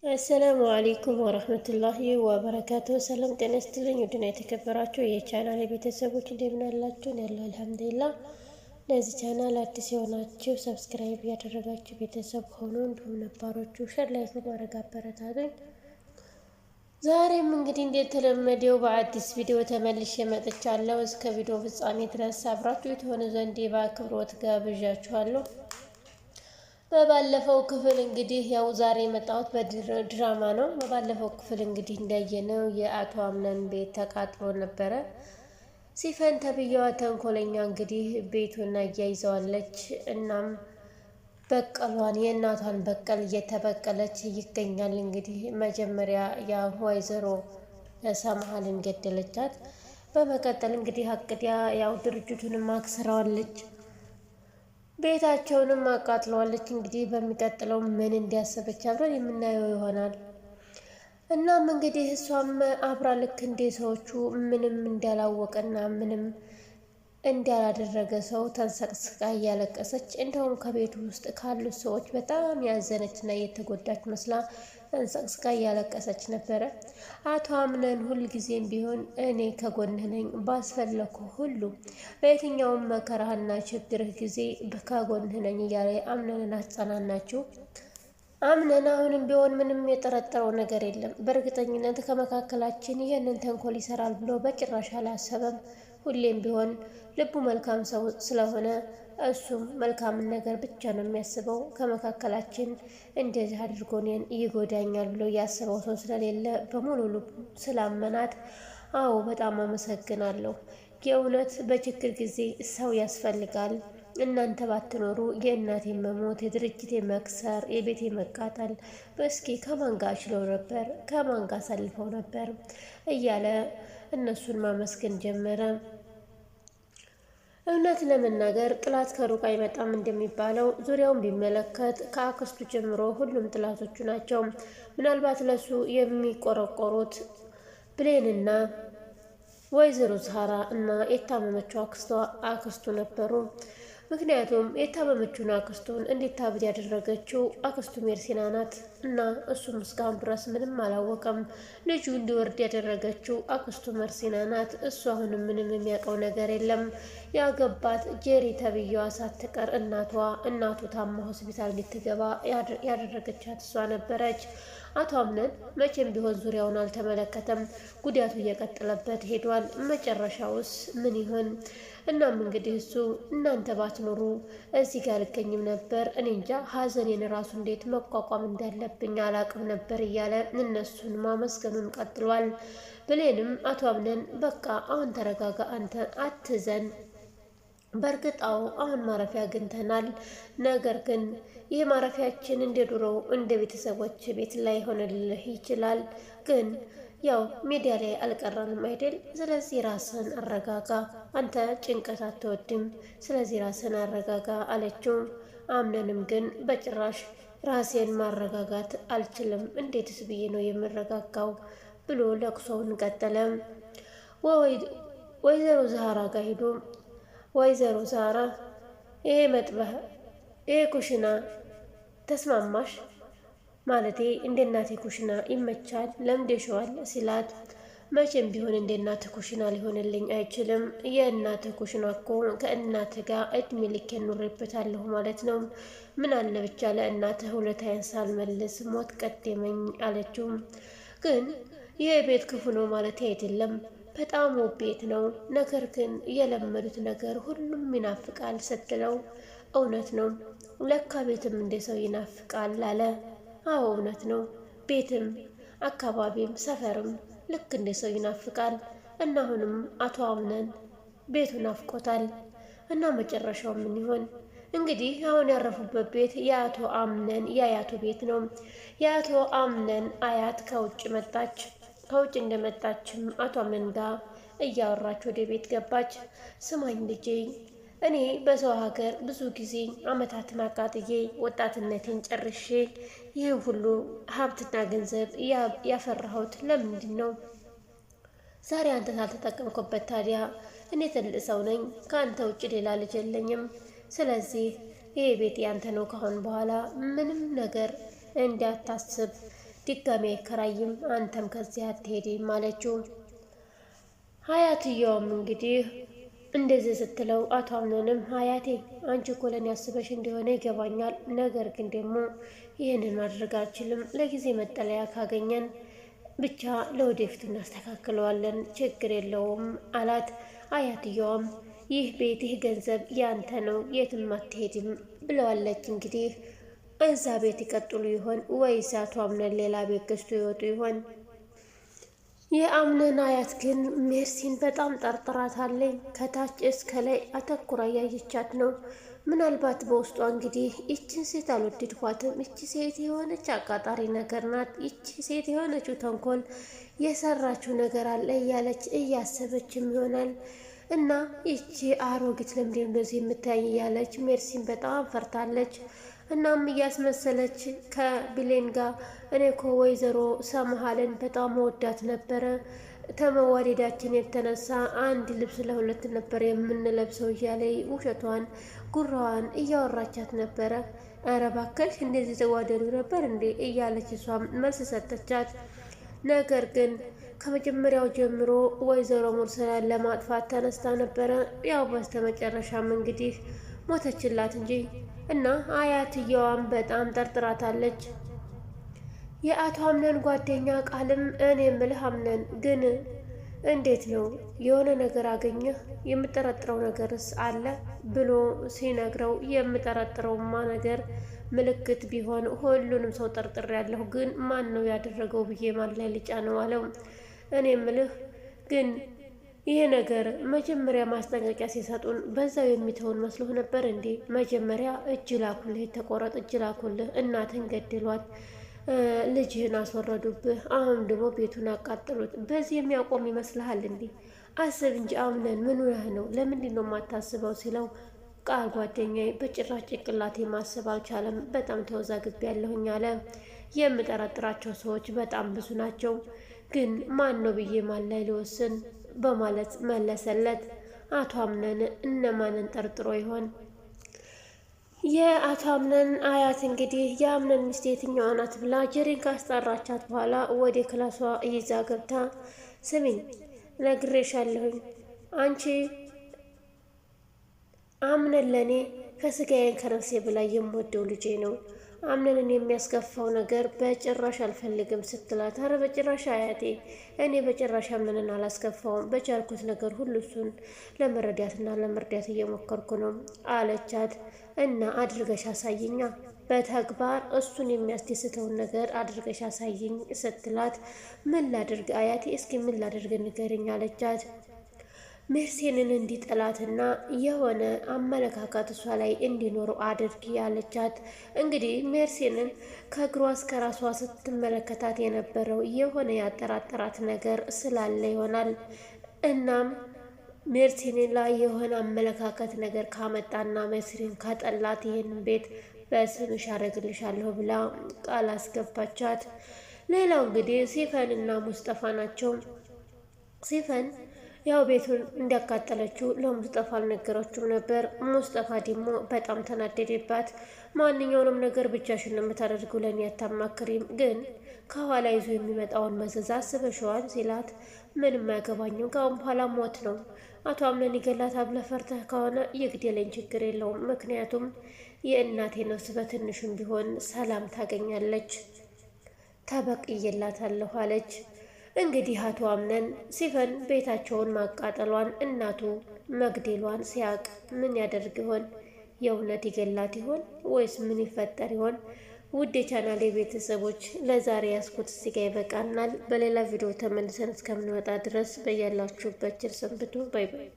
አሰላሙ አለይኩም ወረህመቱላሂ ወበረካቱ። ሰላም ጤና ይስጥልኝ። ውድና የተከበራችሁ የቻናል ቤተሰቦች እንደምን አላችሁ? ያለው አልሐምዱሊላህ። ለዚህ ቻናል አዲስ የሆናችሁ ሰብስክራይብ ያደረጋችሁ ቤተሰብ ሆኖ እንዲሁም ነባሮቹ ሸር ላይክ በማድረግ አበረታቱኝ። ዛሬም እንግዲህ እንደተለመደው በአዲስ ቪዲዮ ተመልሼ መጥቻለሁ። እስከ ቪዲዮ ፍጻሜ ድረስ አብራችሁ የተሆነ ዘንድ በአክብሮት ጋብዣችኋለሁ። በባለፈው ክፍል እንግዲህ ያው ዛሬ የመጣሁት በድራማ ነው። በባለፈው ክፍል እንግዲህ እንዳየነው የአቶ አምነን ቤት ተቃጥሎ ነበረ። ሲፈን ተብዬዋ ተንኮለኛ እንግዲህ ቤቱን አያይዘዋለች። እናም በቀሏን የእናቷን በቀል እየተበቀለች ይገኛል። እንግዲህ መጀመሪያ ያ ወይዘሮ ሰምሃልን ገደለቻት። በመቀጠል እንግዲህ አቅዲያ ያው ድርጅቱንም አክስረዋለች። ቤታቸውንም አቃጥለዋለች። እንግዲህ በሚቀጥለው ምን እንዲያሰበች አብረን የምናየው ይሆናል። እናም እንግዲህ እሷም አብራ ልክ እንደ ሰዎቹ ምንም እንዳላወቀና ምንም እንዳላደረገ ሰው ተንሰቅስቃ እያለቀሰች እንደውም ከቤቱ ውስጥ ካሉት ሰዎች በጣም ያዘነችና የተጎዳች መስላ ተንሰቅስቃ እያለቀሰች ነበረ። አቶ አምነን ሁልጊዜም ቢሆን እኔ ከጎንህ ነኝ፣ ባስፈለኩ ሁሉ በየትኛውም መከራህና ችግርህ ጊዜ ከጎንህ ነኝ እያለ አምነንን አጽናናችው። አምነን አሁንም ቢሆን ምንም የጠረጠረው ነገር የለም። በእርግጠኝነት ከመካከላችን ይህንን ተንኮል ይሰራል ብሎ በጭራሽ አላሰበም። ሁሌም ቢሆን ልቡ መልካም ሰው ስለሆነ እሱም መልካምን ነገር ብቻ ነው የሚያስበው። ከመካከላችን እንደዚህ አድርጎ እኔን ይጎዳኛል ብሎ ያስበው ሰው ስለሌለ በሙሉ ልቡ ስላመናት፣ አዎ በጣም አመሰግናለሁ። የእውነት በችግር ጊዜ ሰው ያስፈልጋል። እናንተ ባትኖሩ የእናቴ መሞት፣ የድርጅቴ መክሰር፣ የቤቴ መቃጠል በእስኪ ከማን ጋር ችለው ነበር፣ ከማን ጋር አሳልፈው ነበር እያለ እነሱን ማመስገን ጀመረ። እውነት ለመናገር ጥላት ከሩቅ አይመጣም እንደሚባለው ዙሪያውን ቢመለከት ከአክስቱ ጀምሮ ሁሉም ጥላቶቹ ናቸው። ምናልባት ለሱ የሚቆረቆሩት ብሌንና ወይዘሮ ዛህራ እና የታመመችው አክስቱ ነበሩ። ምክንያቱም የታመመችውን አክስቱን እንዲታብድ ያደረገችው አክስቱ ሜርሲና ናት እና እሱም እስካሁን ድረስ ምንም አላወቀም። ልጁ እንዲወርድ ያደረገችው አክስቱ መርሲና ናት። እሱ አሁንም ምንም የሚያውቀው ነገር የለም። ያገባት ጄሪ ተብዬዋ ሳትቀር እናቱ ታማ ሆስፒታል እንድትገባ ያደረገቻት እሷ ነበረች። አቶ አምነን መቼም ቢሆን ዙሪያውን አልተመለከተም። ጉዳቱ እየቀጠለበት ሄዷል። መጨረሻውስ ምን ይሆን? እናም እንግዲህ እሱ እናንተ ባትኖሩ እዚህ ጋር አልገኝም ነበር፣ እኔ እንጃ ሀዘኔን ራሱ እንዴት መቋቋም እንዳለብኝ አላቅም ነበር እያለ እነሱን ማመስገኑን ቀጥሏል። ብሌንም አቶ አምነን በቃ አሁን ተረጋጋ፣ አንተ አትዘን። በእርግጣው አሁን ማረፊያ አግኝተናል። ነገር ግን ይህ ማረፊያችን እንደ ድሮው እንደ ቤተሰቦች ቤት ላይ ሆነልህ ይችላል፣ ግን ያው ሚዲያ ላይ አልቀረንም አይደል? ስለዚህ ራስን አረጋጋ። አንተ ጭንቀት አትወድም፣ ስለዚህ ራስን አረጋጋ አለችው። አምነንም ግን በጭራሽ ራሴን ማረጋጋት አልችልም፣ እንዴትስ ብዬ ነው የምረጋጋው ብሎ ለቅሶውን ቀጠለ። ወይዘሮ ዛህራ ጋር ሄዶ ወይዘሮ ዛህራ ይሄ መጥበህ ይሄ ኩሽና ተስማማሽ? ማለቴ እንደ እናቴ ኩሽና ይመቻል ለምደሽዋል ሲላት፣ መቼም ቢሆን እንደ እናትህ ኩሽና ሊሆንልኝ አይችልም። የእናትህ ኩሽና እኮ ከእናትህ ጋር እድሜ ልክ ኖሬበታለሁ ማለት ነው። ምን አለ ብቻ ለእናትህ ውለታዬን ሳልመልስ ሞት ቀደመኝ አለችው። ግን ይህ ቤት ክፉ ነው ማለት አይደለም፣ በጣም ውብ ቤት ነው። ነገር ግን የለመዱት ነገር ሁሉም ይናፍቃል ስትለው፣ እውነት ነው ለካ ቤትም እንደ ሰው ይናፍቃል አለ። አዎ እውነት ነው፣ ቤትም አካባቢም ሰፈርም ልክ እንደ ሰው ይናፍቃል። እና አሁንም አቶ አምነን ቤቱ ናፍቆታል። እና መጨረሻው ምን ይሆን? እንግዲህ አሁን ያረፉበት ቤት የአቶ አምነን የአያቱ ቤት ነው። የአቶ አምነን አያት ከውጭ መጣች። ከውጭ እንደመጣችም አቶ አምነን ጋር እያወራች ወደ ቤት ገባች። ስማኝ ልጄ፣ እኔ በሰው ሀገር ብዙ ጊዜ አመታትን አቃጥዬ ወጣትነቴን ጨርሼ ይህ ሁሉ ሀብትና ገንዘብ ያፈራሁት ለምንድን ነው? ዛሬ አንተ ሳልተጠቀምኩበት ታዲያ እኔ ትልቅ ሰው ነኝ፣ ከአንተ ውጭ ሌላ ልጅ የለኝም። ስለዚህ ይህ ቤት ያንተ ነው። ካሁን በኋላ ምንም ነገር እንዳታስብ ድጋሜ አይከራይም፣ አንተም ከዚህ አትሄድም አለችው። ሀያትየውም እንግዲህ እንደዚህ ስትለው አቶ አምነንም ሀያቴ አንቺ እኮ ለኔ ያስበሽ እንደሆነ ይገባኛል፣ ነገር ግን ደግሞ ይህንን ማድረግ አልችልም። ለጊዜ መጠለያ ካገኘን ብቻ ለወደፊቱ እናስተካክለዋለን፣ ችግር የለውም አላት። አያትየዋም ይህ ቤት ይህ ገንዘብ ያንተ ነው፣ የትም አትሄድም ብለዋለች። እንግዲህ እዛ ቤት ይቀጥሉ ይሆን ወይስ አቶ አምነን ሌላ ቤት ገዝቶ ይወጡ ይሆን? የአምነን አያት ግን ሜርሲን በጣም ጠርጥራታለኝ። ከታች እስከ ላይ አተኩራ እያየቻት ነው። ምናልባት በውስጧ እንግዲህ ይቺን ሴት አልወደድኳትም፣ ይቺ ሴት የሆነች አቃጣሪ ነገር ናት፣ ይቺ ሴት የሆነችው ተንኮል የሰራችው ነገር አለ እያለች እያሰበችም ይሆናል። እና ይቺ አሮጊት ለምንድን እንደዚህ የምታይ እያለች ሜርሲን በጣም ፈርታለች። እናም እያስመሰለች ከቢሌን ጋር እኔ እኮ ወይዘሮ ሰምሃልን በጣም መወዳት ነበረ፣ ተመዋደዳችን የተነሳ አንድ ልብስ ለሁለት ነበር የምንለብሰው እያለ ውሸቷን ጉራዋን እያወራቻት ነበረ። ኧረ እባክሽ እንደዚህ ተዋደዱ ነበር እንዴ እያለች እሷም መልስ ሰጠቻት። ነገር ግን ከመጀመሪያው ጀምሮ ወይዘሮ ሙርሰላን ለማጥፋት ተነስታ ነበረ። ያው በስተመጨረሻም እንግዲህ ሞተችላት እንጂ እና አያትየዋም በጣም ጠርጥራታለች። የአቶ አምነን ጓደኛ ቃልም እኔ የምልህ አምነን ግን እንዴት ነው የሆነ ነገር አገኘህ? የምጠረጥረው ነገርስ አለ ብሎ ሲነግረው የምጠረጥረውማ ነገር ምልክት ቢሆን ሁሉንም ሰው ጠርጥሬ ያለሁ፣ ግን ማን ነው ያደረገው ብዬ ማን ላይ ልጫ ነው አለው። እኔ የምልህ ግን ይሄ ነገር መጀመሪያ ማስጠንቀቂያ ሲሰጡን በዛው የሚተውን መስሎህ ነበር እንዴ? መጀመሪያ እጅ ላኩልህ፣ የተቆረጠ እጅ ላኩልህ፣ እናትህን ገድሏት፣ ልጅህን አስወረዱብህ፣ አሁን ደግሞ ቤቱን አቃጠሉት። በዚህ የሚያቆም ይመስልሃል እንዴ? አስብ እንጂ አምነን ምን ሆነህ ነው? ለምንድን ነው የማታስበው ሲለው ቃል ጓደኛዬ በጭራሽ ጭንቅላቴ ማሰብ አልቻለም፣ በጣም ተወዛግቤ ያለሁኝ አለ። የምጠረጥራቸው ሰዎች በጣም ብዙ ናቸው፣ ግን ማን ነው ብዬ ማን ላይ ልወስን በማለት መለሰለት። አቶ አምነን እነማንን ጠርጥሮ ይሆን? የአቶ አምነን አያት እንግዲህ የአምነን ሚስት የትኛዋ ናት ብላ ጀሪን ካስጠራቻት በኋላ ወደ ክላሷ ይዛ ገብታ ስሚኝ፣ ነግሬሻለሁኝ አንቺ አምነን ለእኔ ከስጋዬን ከነፍሴ በላይ የምወደው ልጄ ነው። አምነንን የሚያስከፋው ነገር በጭራሽ አልፈልግም ስትላት፣ አረ በጭራሽ አያቴ፣ እኔ በጭራሽ አምነንን አላስከፋውም። በቻልኩት ነገር ሁሉ እሱን ለመረዳትና ለመርዳት እየሞከርኩ ነው አለቻት። እና አድርገሽ አሳይኛ፣ በተግባር እሱን የሚያስደስተውን ነገር አድርገሽ አሳይኝ ስትላት፣ ምን ላድርግ አያቴ፣ እስኪ ምን ላድርግ ንገርኝ አለቻት። ሜርሲንን እንዲጠላትና የሆነ አመለካከት እሷ ላይ እንዲኖረው አድርጊ ያለቻት። እንግዲህ ሜርሲንን ከእግሯ እስከ ራሷ ስትመለከታት የነበረው የሆነ ያጠራጠራት ነገር ስላለ ይሆናል። እናም ሜርሲንን ላይ የሆነ አመለካከት ነገር ካመጣና ሜርሲንን ካጠላት ይህንን ቤት በስምሽ አደርግልሻለሁ ብላ ቃል አስገባቻት። ሌላው እንግዲህ ሲፈንና ሙስጠፋ ናቸው። ሲፈን ያው ቤቱን እንዳቃጠለችው ለሙስጠፋ አልነገረችውም ነበር። ሙስጠፋ ደግሞ በጣም ተናደደባት። ማንኛውንም ነገር ብቻሽን ነው የምታደርገው፣ ለእኔ አታማክሪም፣ ግን ከኋላ ይዞ የሚመጣውን መዘዝ አስበሽዋል ሲላት፣ ምንም አያገባኝም፣ ከአሁን በኋላ ሞት ነው። አቶ አምነን ይገላታል ብለህ ፈርተህ ከሆነ ይግደለኝ፣ ችግር የለውም፣ ምክንያቱም የእናቴ ነፍስ በትንሹም ቢሆን ሰላም ታገኛለች፣ ተበቅዬላታለሁ አለች። እንግዲህ አቶ አምነን ሲፈን ቤታቸውን ማቃጠሏን እናቱ መግደሏን ሲያቅ ምን ያደርግ ይሆን? የእውነት ይገላት ይሆን ወይስ ምን ይፈጠር ይሆን? ውድ የቻናሌ ቤተሰቦች ለዛሬ ያስኩት እዚህ ጋ ይበቃናል። በሌላ ቪዲዮ ተመልሰን እስከምንመጣ ድረስ በያላችሁበት ቸር ሰንብቱ። ባይ ባይ።